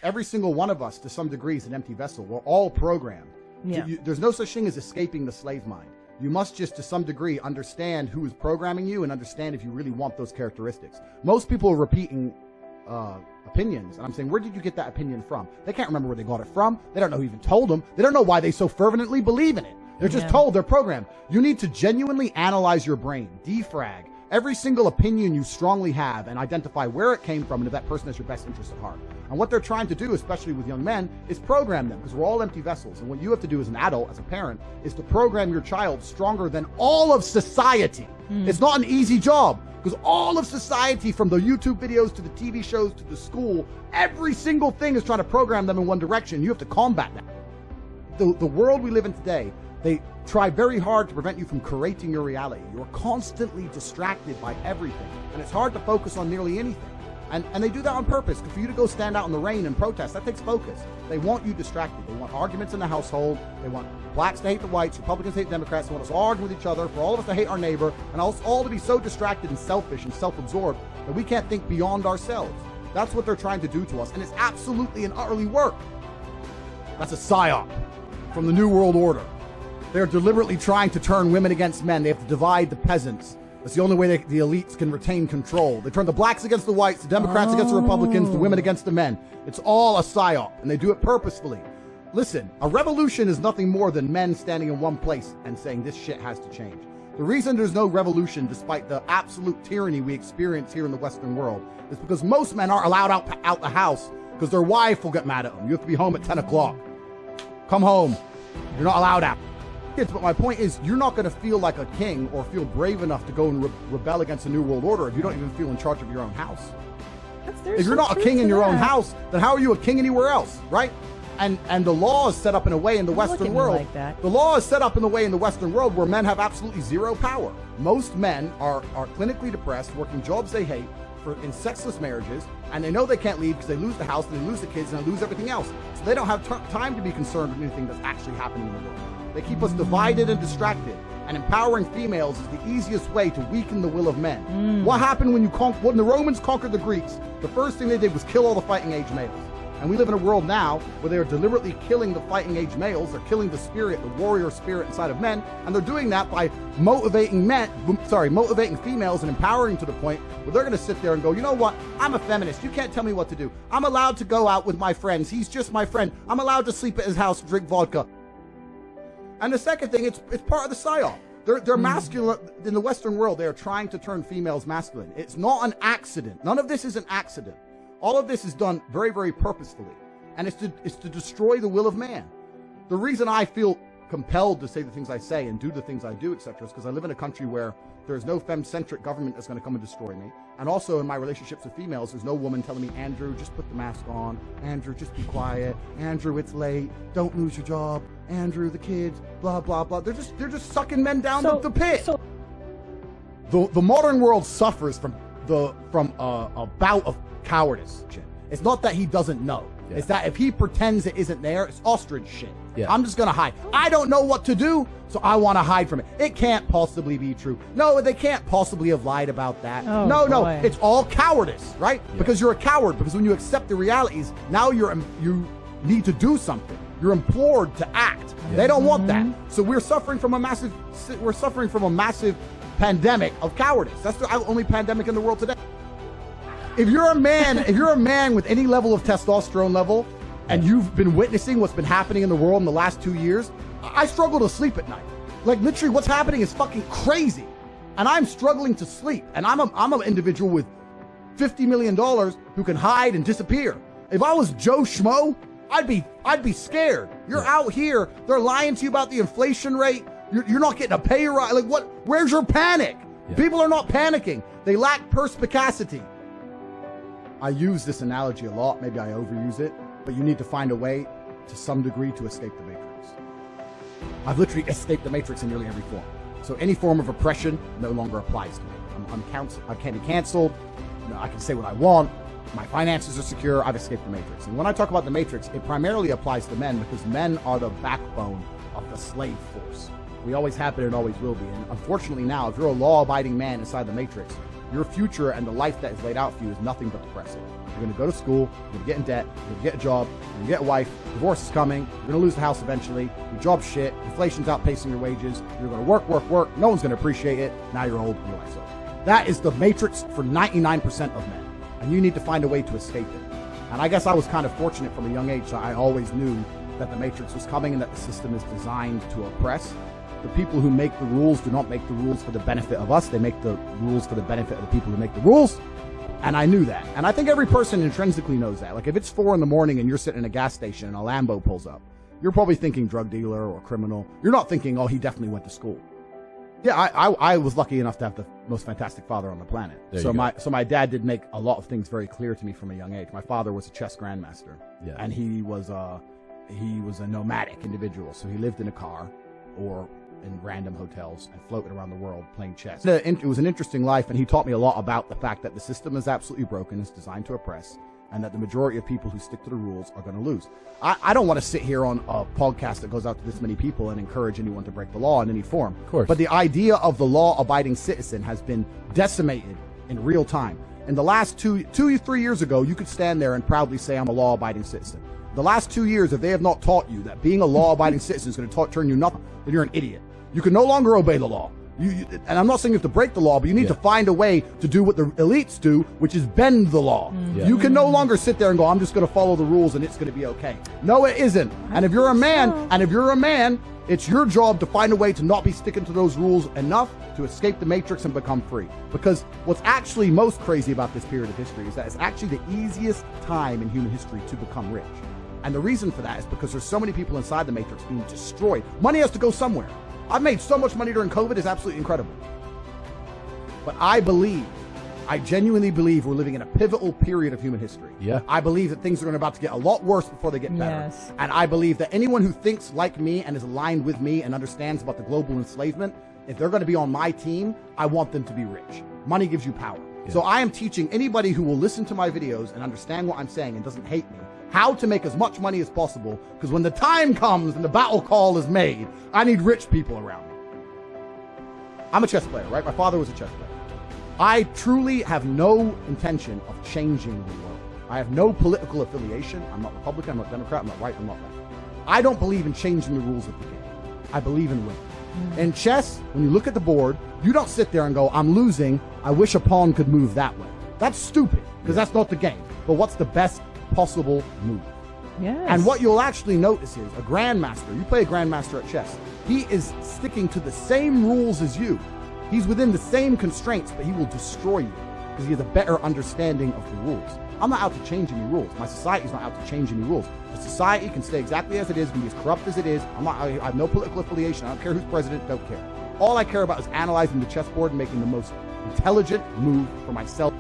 Every single one of us, to some degree, is an empty vessel. We're all programmed. Yeah. There's no such thing as escaping the slave mind. You must just, to some degree, understand who is programming you and understand if you really want those characteristics. Most people are repeating opinions, and I'm saying, where did you get that opinion from? They can't remember where they got it from. They don't know who even told them. They don't know why they so fervently believe in it. They're just told, they're programmed. You need to genuinely analyze your brain, defrag every single opinion you strongly have, and identify where it came from and if that person has your best interest at heart. And what they're trying to do, especially with young men, is program them, because we're all empty vessels. And what you have to do as an adult, as a parent, is to program your child stronger than all of society. It's not an easy job, because all of society, from the YouTube videos to the TV shows to the school, every single thing is trying to program them in one direction. You have to combat that. The world we live in today, they try very hard to prevent you from creating your reality. You're constantly distracted by everything, and it's hard to focus on nearly anything. And they do that on purpose. For you to go stand out in the rain and protest, that takes focus. They want you distracted. They want arguments in the household. They want blacks to hate the whites, Republicans to hate Democrats. They want us all arguing with each other, for all of us to hate our neighbor, and us all to be so distracted and selfish and self-absorbed that we can't think beyond ourselves. That's what they're trying to do to us, and it's absolutely and utterly work. That's a psyop from the New World Order. They're deliberately trying to turn women against men. They have to divide the peasants. That's the only way the elites can retain control. They turn the blacks against the whites, the Democrats against the Republicans, the women against the men. It's all a psyop, and they do it purposefully. Listen, a revolution is nothing more than men standing in one place and saying this shit has to change. The reason there's no revolution, despite the absolute tyranny we experience here in the Western world, is because most men aren't allowed out the house because their wife will get mad at them. You have to be home at 10 o'clock. Come home. You're not allowed out. But my point is, you're not going to feel like a king or feel brave enough to go and rebel against the New World Order if you don't even feel in charge of your own house. If you're not a king in your own house, then how are you a king anywhere else, right? And the law is set up in a way in the Western world. The law is set up in the way in the Western world where men have absolutely zero power. Most men are clinically depressed, working jobs they hate, in sexless marriages, and they know they can't leave because they lose the house, and they lose the kids, and they lose everything else. So they don't have time to be concerned with anything that's actually happening in the world. They keep us divided and distracted, and empowering females is the easiest way to weaken the will of men. What happened when the Romans conquered the Greeks? The first thing they did was kill all the fighting age males. And we live in a world now where they are deliberately killing the fighting age males. They're killing the spirit, the warrior spirit inside of men, and they're doing that by motivating females and empowering to the point where they're going to sit there and go, you know what? I'm a feminist. You can't tell me what to do. I'm allowed to go out with my friends. He's just my friend. I'm allowed to sleep at his house and drink vodka. And the second thing, it's part of the psyop. They're masculine. In the Western world, they are trying to turn females masculine. It's not an accident. None of this is an accident. All of this is done very, very purposefully. And it's to destroy the will of man. The reason I feel compelled to say the things I say and do the things I do, etc., is because I live in a country where there's no femme-centric government that's going to come and destroy me. And also in my relationships with females, there's no woman telling me, Andrew, just put the mask on. Andrew, just be quiet. Andrew, it's late. Don't lose your job. Andrew, the kids, blah, blah, blah. They're just sucking men down the pit. The modern world suffers from a bout of cowardice. It's not that he doesn't know. Yeah. It's that if he pretends it isn't there, it's ostrich shit. Yeah. I'm just going to hide. I don't know what to do, so I want to hide from it. It can't possibly be true. No, they can't possibly have lied about that. Oh, no, it's all cowardice, right? Yeah. Because you're a coward. Because when you accept the realities, now you need to do something. You're implored to act. Yeah. They don't want that. So we're suffering from a massive pandemic of cowardice. That's the only pandemic in the world today. If you're a man with any level of testosterone level, and you've been witnessing what's been happening in the world in the last 2 years, I struggle to sleep at night. Like literally what's happening is fucking crazy. And I'm struggling to sleep. And I'm an individual with $50 million who can hide and disappear. If I was Joe Schmo, I'd be scared. You're out here, they're lying to you about the inflation rate. You're not getting a pay rise. Like what? Where's your panic? Yeah. People are not panicking. They lack perspicacity. I use this analogy a lot. Maybe I overuse it, but you need to find a way to some degree to escape the matrix. I've literally escaped the matrix in nearly every form. So any form of oppression no longer applies to me. I can't be canceled. I can say what I want. My finances are secure. I've escaped the matrix. And when I talk about the matrix, it primarily applies to men because men are the backbone of the slave force. We always have been and always will be. And unfortunately now, if you're a law-abiding man inside the matrix, your future and the life that is laid out for you is nothing but depressing. You're going to go to school, you're going to get in debt, you're going to get a job, you're going to get a wife, divorce is coming, you're going to lose the house eventually, your job's shit, inflation's outpacing your wages, you're going to work, no one's going to appreciate it, now you're old and your life's over. That is the matrix for 99% of men, and you need to find a way to escape it. And I guess I was kind of fortunate from a young age, so I always knew that the matrix was coming and that the system is designed to oppress. The people who make the rules do not make the rules for the benefit of us. They make the rules for the benefit of the people who make the rules. And I knew that. And I think every person intrinsically knows that. Like if it's 4 a.m. and you're sitting in a gas station and a Lambo pulls up, you're probably thinking drug dealer or criminal. You're not thinking, oh, he definitely went to school. Yeah, I was lucky enough to have the most fantastic father on the planet. So my dad did make a lot of things very clear to me from a young age. My father was a chess grandmaster. Yeah. And he was a nomadic individual. So he lived in a car or in random hotels and floated around the world playing chess. It was an interesting life, and he taught me a lot about the fact that the system is absolutely broken, it's designed to oppress, and that the majority of people who stick to the rules are going to lose. I don't want to sit here on a podcast that goes out to this many people and encourage anyone to break the law in any form. Of course. But the idea of the law-abiding citizen has been decimated in real time. In the last 3 years ago, you could stand there and proudly say, I'm a law-abiding citizen. The last 2 years, if they have not taught you that being a law-abiding citizen is going to turn you nothing, then you're an idiot. You can no longer obey the law. And I'm not saying you have to break the law, but you need to find a way to do what the elites do, which is bend the law. Yeah. You can no longer sit there and go, I'm just going to follow the rules and it's going to be okay. No, it isn't. And if you're a man, it's your job to find a way to not be sticking to those rules enough to escape the matrix and become free. Because what's actually most crazy about this period of history is that it's actually the easiest time in human history to become rich. And the reason for that is because there's so many people inside the matrix being destroyed. Money has to go somewhere. I've made so much money during COVID, it's absolutely incredible. But I genuinely believe we're living in a pivotal period of human history. Yeah. I believe that things are about to get a lot worse before they get better. Yes. And I believe that anyone who thinks like me and is aligned with me and understands about the global enslavement, if they're going to be on my team, I want them to be rich. Money gives you power. Yeah. So I am teaching anybody who will listen to my videos and understand what I'm saying and doesn't hate me how to make as much money as possible, because when the time comes and the battle call is made, I need rich people around me. I'm a chess player, right? My father was a chess player. I truly have no intention of changing the world. I have no political affiliation. I'm not Republican, I'm not Democrat, I'm not right, I'm not left. I don't believe in changing the rules of the game. I believe in winning. In chess, when you look at the board, you don't sit there and go, I'm losing, I wish a pawn could move that way. That's stupid, because that's not the game. But what's the best possible move? Yes. And what you'll actually notice is a grandmaster, you play a grandmaster at chess, he is sticking to the same rules as you. He's within the same constraints, but he will destroy you because he has a better understanding of the rules. I'm not out to change any rules. My society's not out to change any rules. The society can stay exactly as it is, be as corrupt as it is. I have no political affiliation. I don't care who's president, don't care. All I care about is analyzing the chessboard and making the most intelligent move for myself